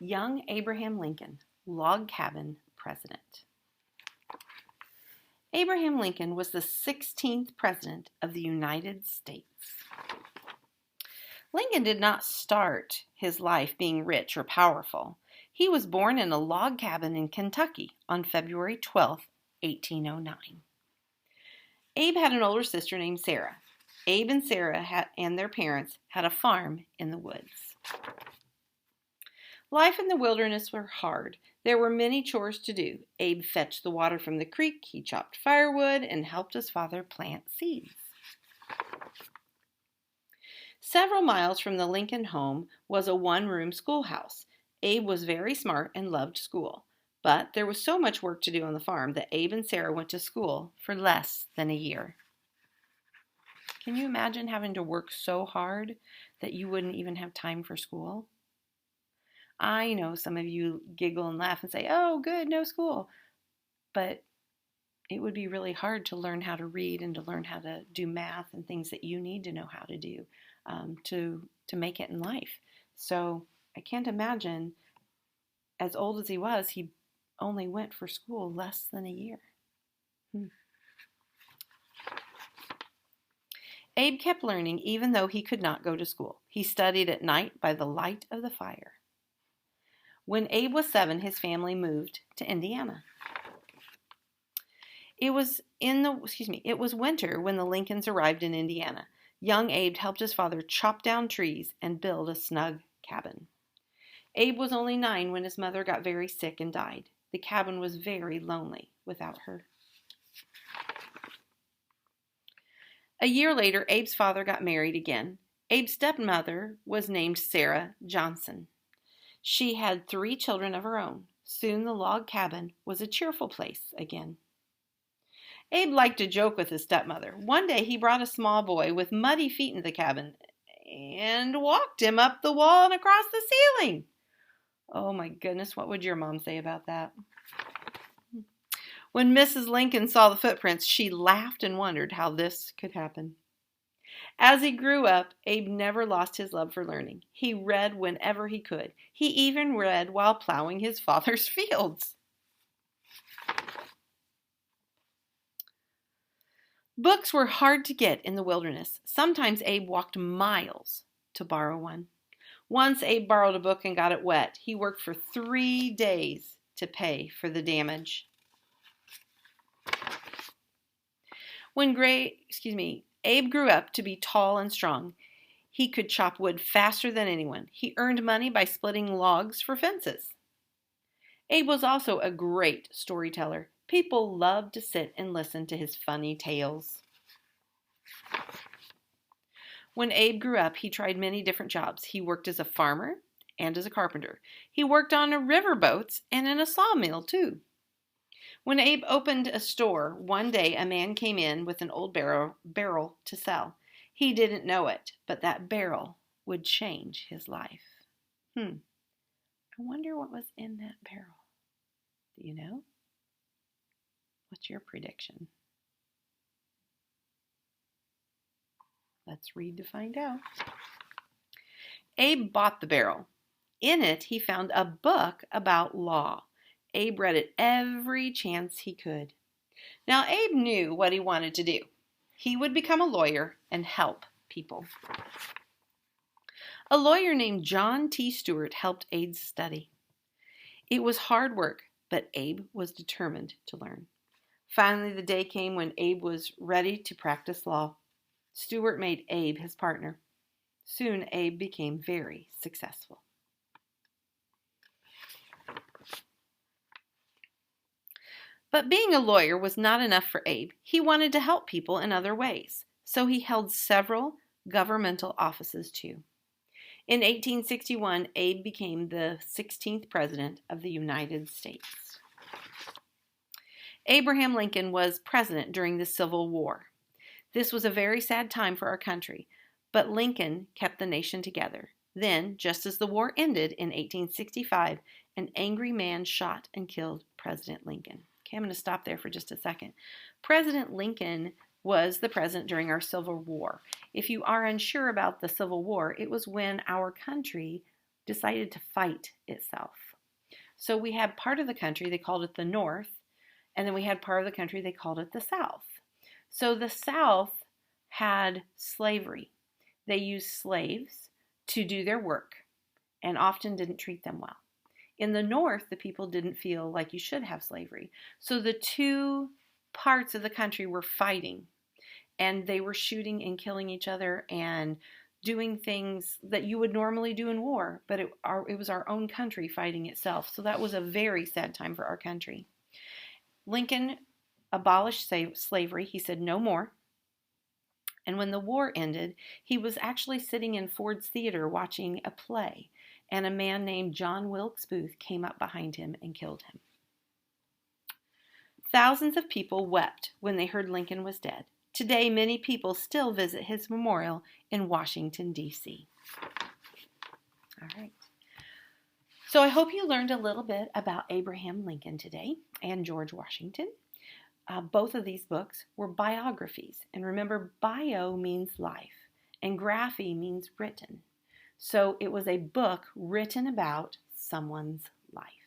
Young Abraham Lincoln, log cabin president. Abraham Lincoln was the 16th president of the United States. Lincoln did not start his life being rich or powerful. He was born in a log cabin in Kentucky on February 12, 1809. Abe had an older sister named Sarah. Abe and Sarah and their parents had a farm in the woods. Life in the wilderness was hard. There were many chores to do. Abe fetched the water from the creek, he chopped firewood, and helped his father plant seeds. Several miles from the Lincoln home was a one-room schoolhouse. Abe was very smart and loved school, but there was so much work to do on the farm that Abe and Sarah went to school for less than a year. Can you imagine having to work so hard that you wouldn't even have time for school? I know some of you giggle and laugh and say, oh, good, no school. But it would be really hard to learn how to read and to learn how to do math and things that you need to know how to do to make it in life. So I can't imagine, as old as he was, he only went for school less than a year. Abe kept learning even though he could not go to school. He studied at night by the light of the fire. When Abe was 7, his family moved to Indiana. It was winter when the Lincolns arrived in Indiana. Young Abe helped his father chop down trees and build a snug cabin. Abe was only 9 when his mother got very sick and died. The cabin was very lonely without her. A year later, Abe's father got married again. Abe's stepmother was named Sarah Johnson. She had 3 children of her own. Soon the log cabin was a cheerful place again. Abe liked to joke with his stepmother. One day he brought a small boy with muddy feet into the cabin and walked him up the wall and across the ceiling. Oh my goodness, what would your mom say about that? When Mrs. Lincoln saw the footprints, she laughed and wondered how this could happen. As he grew up, Abe never lost his love for learning. He read whenever he could. He even read while plowing his father's fields. Books were hard to get in the wilderness. Sometimes Abe walked miles to borrow one. Once Abe borrowed a book and got it wet. He worked for 3 days to pay for the damage. When Abe grew up to be tall and strong. He could chop wood faster than anyone. He earned money by splitting logs for fences. Abe was also a great storyteller. People loved to sit and listen to his funny tales. When Abe grew up, he tried many different jobs. He worked as a farmer and as a carpenter. He worked on river boats and in a sawmill too. When Abe opened a store, one day a man came in with an old barrel to sell. He didn't know it, but that barrel would change his life. I wonder what was in that barrel. Do you know? What's your prediction? Let's read to find out. Abe bought the barrel. In it, he found a book about law. Abe read it every chance he could. Now, Abe knew what he wanted to do. He would become a lawyer and help people. A lawyer named John T. Stewart helped Abe study. It was hard work, but Abe was determined to learn. Finally, the day came when Abe was ready to practice law. Stewart made Abe his partner. Soon, Abe became very successful. But being a lawyer was not enough for Abe. He wanted to help people in other ways, so he held several governmental offices too. In 1861, Abe became the 16th President of the United States. Abraham Lincoln was president during the Civil War. This was a very sad time for our country, but Lincoln kept the nation together. Then, just as the war ended in 1865, an angry man shot and killed President Lincoln. Okay, I'm going to stop there for just a second. President Lincoln was the president during our Civil War. If you are unsure about the Civil War, it was when our country decided to fight itself. So we had part of the country, they called it the North, and then we had part of the country, they called it the South. So the South had slavery. They used slaves to do their work and often didn't treat them well. In the North, the people didn't feel like you should have slavery. So the two parts of the country were fighting, and they were shooting and killing each other and doing things that you would normally do in war, but it was our own country fighting itself. So that was a very sad time for our country. Lincoln abolished slavery. He said no more. And when the war ended, he was actually sitting in Ford's Theater watching a play, and a man named John Wilkes Booth came up behind him and killed him. Thousands of people wept when they heard Lincoln was dead. Today, many people still visit his memorial in Washington, D.C. All right. So I hope you learned a little bit about Abraham Lincoln today and George Washington. Both of these books were biographies. And remember, bio means life, and graphy means written. So it was a book written about someone's life.